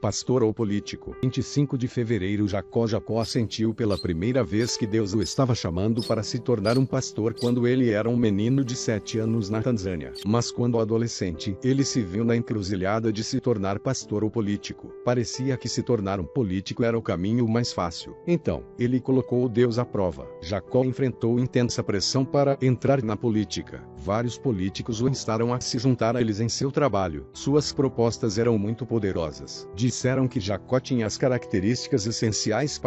pastor ou político. 25 de fevereiro Jacó sentiu pela primeira vez que Deus o estava chamando para se tornar um pastor quando ele era um menino de 7 anos na Tanzânia. Mas quando adolescente, ele se viu na encruzilhada de se tornar pastor ou político. Parecia que se tornar um político era o caminho mais fácil. Então, ele colocou Deus à prova. Jacó enfrentou intensa pressão para entrar na política. Vários políticos o instaram a se juntar a eles em seu trabalho. Suas propostas eram muito poderosas. Disseram que Jacó tinha as características essenciais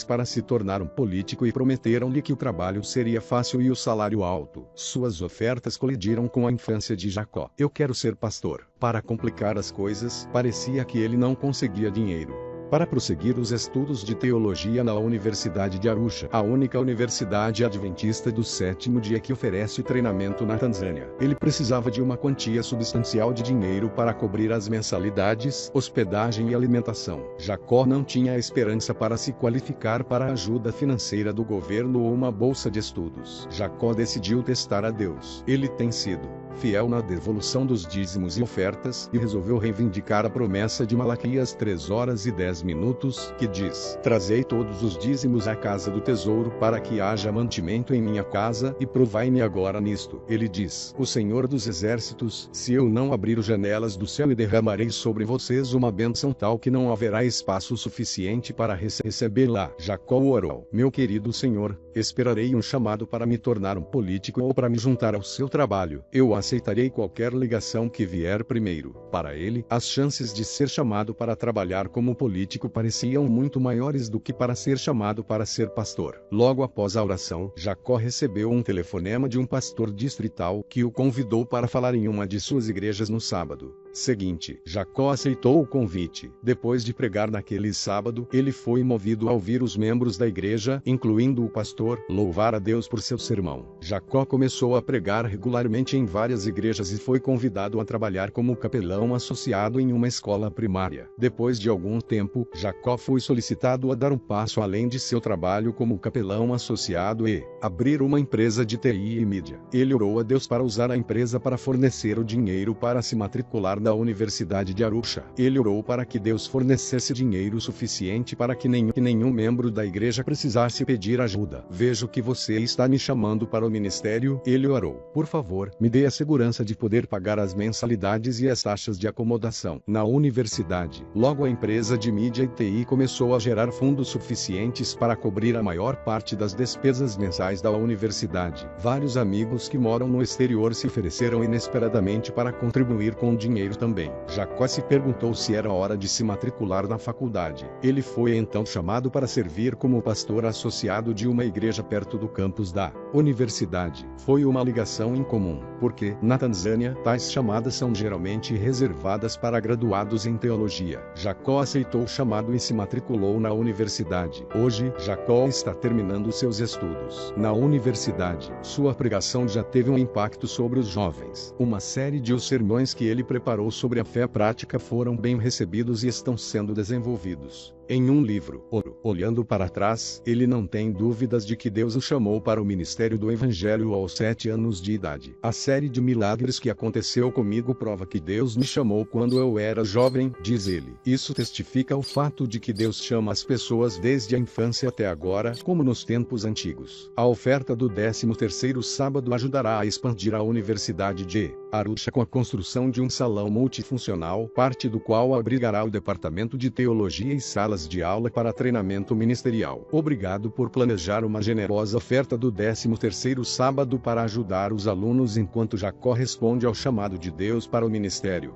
para se tornar um político e prometeram-lhe que o trabalho seria fácil e o salário alto. Suas ofertas colidiram com a infância de Jacó. Eu quero ser pastor. Para complicar as coisas, parecia que ele não conseguia dinheiro para prosseguir os estudos de teologia na Universidade de Arusha, a única universidade adventista do sétimo dia que oferece treinamento na Tanzânia. Ele precisava de uma quantia substancial de dinheiro para cobrir as mensalidades, hospedagem e alimentação. Jacó não tinha esperança para se qualificar para a ajuda financeira do governo ou uma bolsa de estudos. Jacó decidiu testar a Deus. Ele tem sido fiel na devolução dos dízimos e ofertas, e resolveu reivindicar a promessa de Malaquias 3:10, que diz: Trazei todos os dízimos à casa do tesouro, para que haja mantimento em minha casa, e provai-me agora nisto. Ele diz: O Senhor dos Exércitos, se eu não abrir as janelas do céu e derramarei sobre vocês uma bênção tal que não haverá espaço suficiente para recebê-la. Jacó orou: Meu querido Senhor, esperarei um chamado para me tornar um político ou para me juntar ao seu trabalho. Eu aceitarei qualquer ligação que vier primeiro. Para ele, as chances de ser chamado para trabalhar como político pareciam muito maiores do que para ser chamado para ser pastor. Logo após a oração, Jacó recebeu um telefonema de um pastor distrital que o convidou para falar em uma de suas igrejas no sábado seguinte. Jacó aceitou o convite. Depois de pregar naquele sábado, ele foi movido a ouvir os membros da igreja, incluindo o pastor, louvar a Deus por seu sermão. Jacó começou a pregar regularmente em várias igrejas e foi convidado a trabalhar como capelão associado em uma escola primária. Depois de algum tempo, Jacó foi solicitado a dar um passo além de seu trabalho como capelão associado e abrir uma empresa de TI e mídia. Ele orou a Deus para usar a empresa para fornecer o dinheiro para se matricular na Universidade de Arusha. Ele orou para que Deus fornecesse dinheiro suficiente para que nenhum membro da igreja precisasse pedir ajuda. Vejo que você está me chamando para o ministério. Ele orou: Por favor, me dê a segurança de poder pagar as mensalidades e as taxas de acomodação na universidade. Logo a empresa de mídia e TI começou a gerar fundos suficientes para cobrir a maior parte das despesas mensais da universidade. Vários amigos que moram no exterior se ofereceram inesperadamente para contribuir com dinheiro também. Jacó se perguntou se era hora de se matricular na faculdade. Ele foi então chamado para servir como pastor associado de uma igreja perto do campus da universidade. Foi uma ligação incomum, porque, na Tanzânia, tais chamadas são geralmente reservadas para graduados em teologia. Jacó aceitou o chamado e se matriculou na universidade. Hoje, Jacó está terminando seus estudos na universidade. Sua pregação já teve um impacto sobre os jovens. Uma série de sermões que ele preparou sobre a fé prática foram bem recebidos e estão sendo desenvolvidos em um livro. Olhando para trás, ele não tem dúvidas de que Deus o chamou para o ministério do Evangelho aos 7 anos de idade. A série de milagres que aconteceu comigo prova que Deus me chamou quando eu era jovem, diz ele. Isso testifica o fato de que Deus chama as pessoas desde a infância até agora, como nos tempos antigos. A oferta do 13º sábado ajudará a expandir a Universidade de Arusha com a construção de um salão multifuncional, parte do qual abrigará o departamento de teologia e salas de aula para treinamento ministerial. Obrigado por planejar uma generosa oferta do 13º sábado para ajudar os alunos enquanto Jacó responde ao chamado de Deus para o ministério.